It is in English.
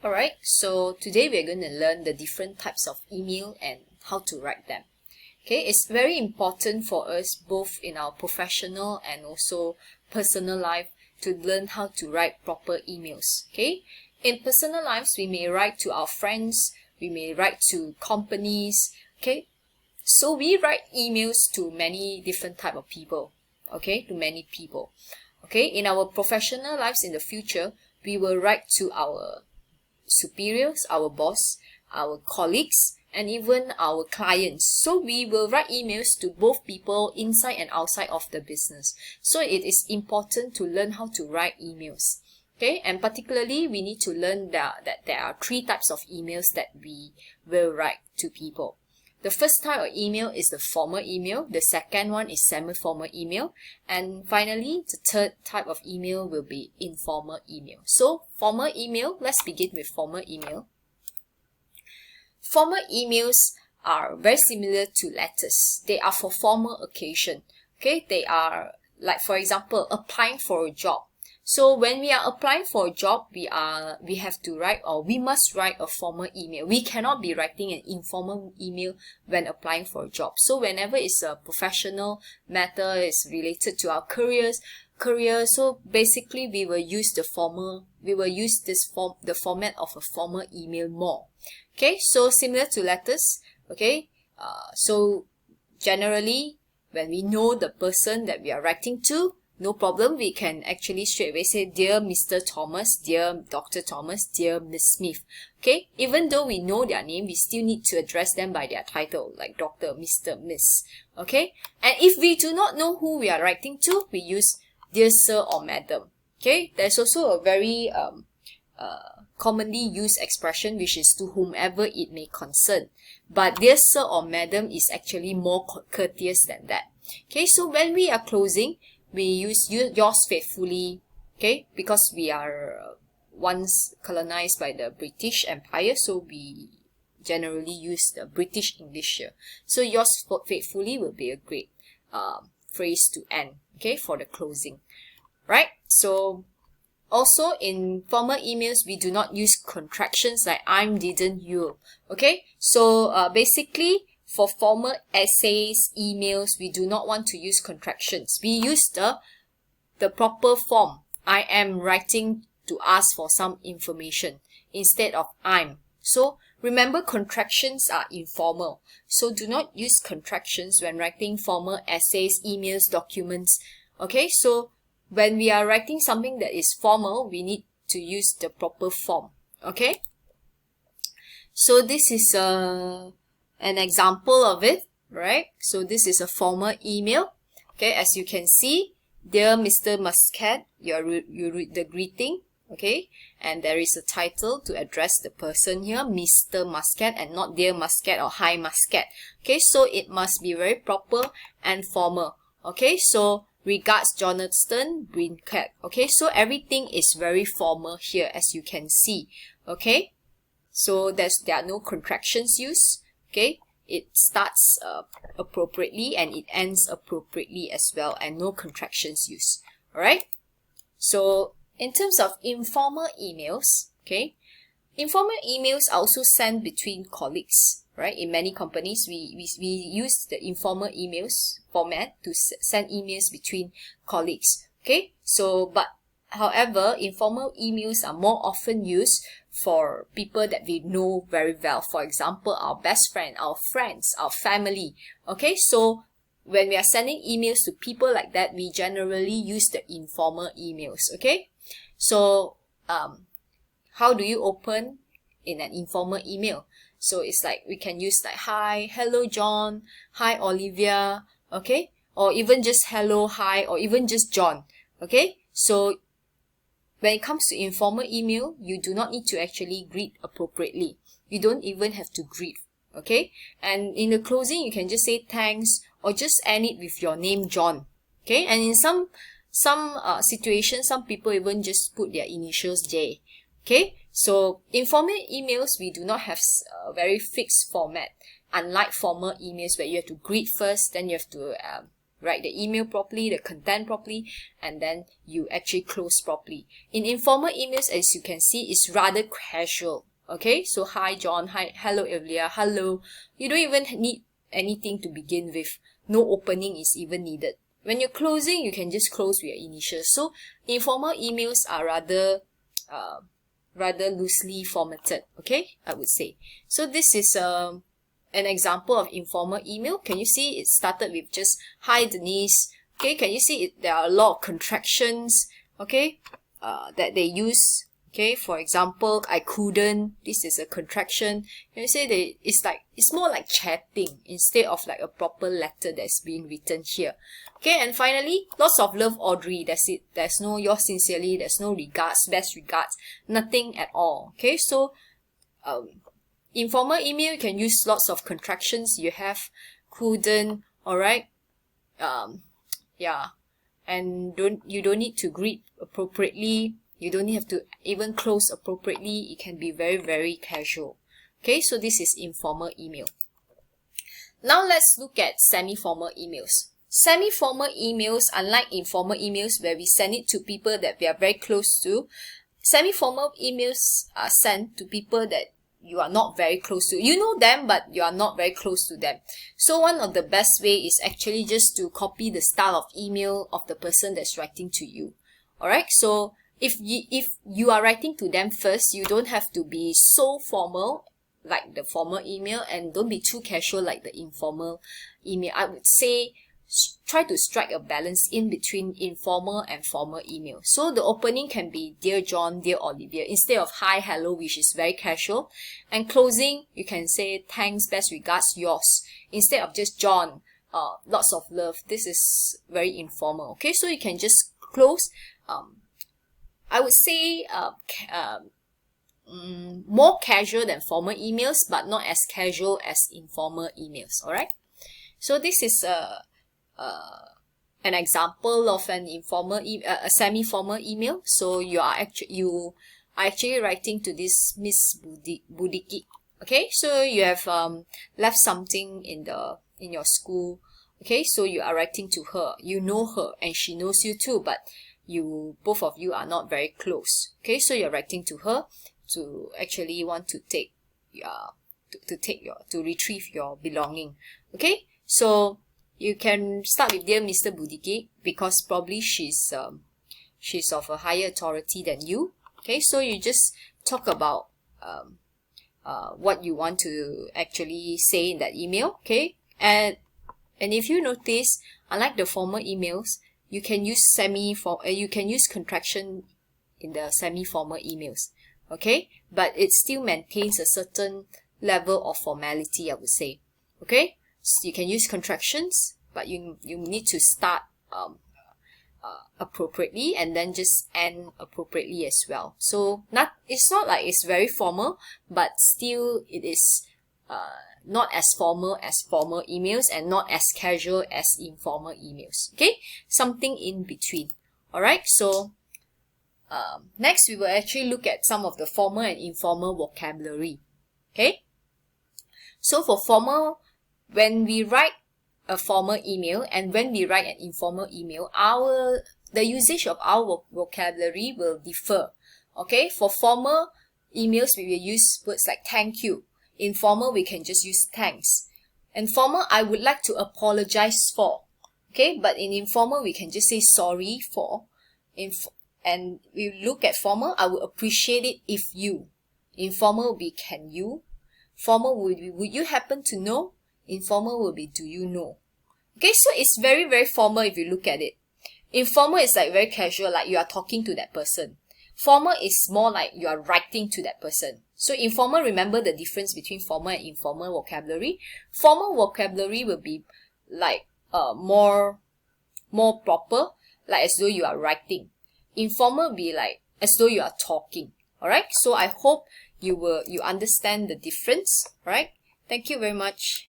Alright, so today we're going to learn the different types of email and how to write them. Okay, it's very important for us both in our professional and also personal life to learn how to write proper emails. Okay, in personal lives, we may write to our friends, we may write to companies. Okay, so we write emails to many different type of people. Okay, to many people. Okay, in our professional lives in the future, we will write to our superiors, our boss, our colleagues, and even our clients. So we will write emails to both people inside and outside of the business. So it is important to learn how to write emails. Okay, and particularly we need to learn that there are three types of emails that we will write to people. The first type of email is the formal email. The second one is semi-formal email. And finally, the third type of email will be informal email. So, formal email, let's begin with formal email. Formal emails are very similar to letters. They are for formal occasion. Okay, they are like, for example, applying for a job. So when we are applying for a job, we have to write, or we must write, a formal email. We cannot be writing an informal email when applying for a job. So whenever it's a professional matter, it's related to our career. So basically we will use the format of a formal email more. Okay, so similar to letters. Okay, so generally when we know the person that we are writing to, no problem, we can actually straight away say, Dear Mr. Thomas, Dear Dr. Thomas, Dear Miss Smith. Okay, even though we know their name, we still need to address them by their title, like Dr., Mr., Miss. Okay, and if we do not know who we are writing to, we use Dear Sir or Madam. Okay, there's also a very commonly used expression, which is to whomever it may concern. But Dear Sir or Madam is actually more courteous than that. Okay, so when we are closing, we use yours faithfully, okay, because we are once colonized by the British Empire, so we generally use the British English here. So yours faithfully will be a great phrase to end, okay, for the closing, right? So also in formal emails, we do not use contractions like I'm, didn't, you, okay? So basically, for formal essays, emails, we do not want to use contractions. We use the proper form. I am writing to ask for some information instead of I'm. So remember, contractions are informal. So do not use contractions when writing formal essays, emails, documents. Okay, so when we are writing something that is formal, we need to use the proper form. Okay, so this is an example of it, right? So this is a formal email. Okay, as you can see, Dear Mr. Muscat, you read the greeting, okay? And there is a title to address the person here, Mr. Muscat, and not Dear Muscat or Hi Muscat. Okay, so it must be very proper and formal. Okay, so regards Jonathan Brincat. Okay, so everything is very formal here, as you can see. Okay, so there are no contractions used. Okay, it starts appropriately and it ends appropriately as well, and no contractions used. Alright, so in terms of informal emails, okay, informal emails are also sent between colleagues, right? In many companies, we use the informal emails format to send emails between colleagues. Okay, so but however, informal emails are more often used for people that we know very well. For example, our best friend, our friends, our family. Okay, so when we are sending emails to people like that, we generally use the informal emails. Okay, so how do you open in an informal email? So it's like we can use like hi, hello John, hi Olivia, okay, or even just hello, hi, or even just John. Okay, so when it comes to informal email, you do not need to actually greet appropriately. You don't even have to greet, okay? And in the closing, you can just say thanks or just end it with your name, John, okay? And in some situations, some people even just put their initials J, okay? So informal emails, we do not have a very fixed format, unlike formal emails where you have to greet first, then you have to write the email properly, the content properly, and then you actually close properly. In informal emails, as you can see, it's rather casual. Okay, so hi John, hi, hello Evelia, hello. You don't even need anything to begin with. No opening is even needed. When you're closing, you can just close with your initials. So informal emails are rather loosely formatted. Okay, I would say. So this is an example of informal email. Can you see it started with just hi Denise? Okay, can you see it? There are a lot of contractions. Okay, that they use. Okay, for example, I couldn't. This is a contraction. Can you say it's more like chatting instead of like a proper letter that's being written here. Okay, and finally, lots of love, Audrey. That's it. There's no yours sincerely. There's no regards, best regards, nothing at all. Okay, so informal email, you can use lots of contractions. You have couldn't. All right. Yeah, and you don't need to greet appropriately. You don't have to even close appropriately. It can be very, very casual. Okay, so this is informal email. Now let's look at semi-formal emails. Semi-formal emails, unlike informal emails where we send it to people that we are very close to, semi-formal emails are sent to people that you are not very close to. You know them, but you are not very close to them. So one of the best way is actually just to copy the style of email of the person that's writing to you. Alright, so if you are writing to them first, you don't have to be so formal like the formal email, and don't be too casual like the informal email. I would say try to strike a balance in between informal and formal email. So the opening can be Dear John, Dear Olivia, instead of hi, hello, which is very casual. And closing, you can say thanks, best regards, yours, instead of just John, lots of love. This is very informal. Okay, so you can just close. I would say more casual than formal emails, but not as casual as informal emails. Alright, so this is an example of an informal a semi-formal email. So you are actually writing to this Miss Budiki. Okay, so you have left something in your school. Okay, so you are writing to her. You know her and she knows you too, but both of you are not very close. Okay, so you're writing to her to actually want to take to retrieve your belonging. Okay, so you can start with Dear Mr. Budiki because probably she's of a higher authority than you. Okay, so you just talk about what you want to actually say in that email. Okay, and if you notice, unlike the formal emails, you can use you can use contraction in the semi-formal emails. Okay, but it still maintains a certain level of formality, I would say. Okay, so you can use contractions, but you need to start appropriately and then just end appropriately as well. So it's not like it's very formal, but still it is not as formal as formal emails and not as casual as informal emails. Okay, something in between. Alright, so next we will actually look at some of the formal and informal vocabulary. Okay, so for formal, when we write a formal email and when we write an informal email, the usage of our vocabulary will differ. Okay, for formal emails we will use words like thank you. Informal, we can just use thanks. And formal, I would like to apologize for. Okay, but in informal, we can just say sorry for. And we look at formal, I would appreciate it if you. Informal will be can you. Formal would be would you happen to know. Informal will be do you know. Okay, so it's very, very formal if you look at it. Informal is like very casual, like you are talking to that person. Formal is more like you are writing to that person. So informal, remember the difference between formal and informal vocabulary. Formal vocabulary will be like more proper, like as though you are writing. Informal will be like as though you are talking. Alright, so I hope you understand the difference. Alright, thank you very much.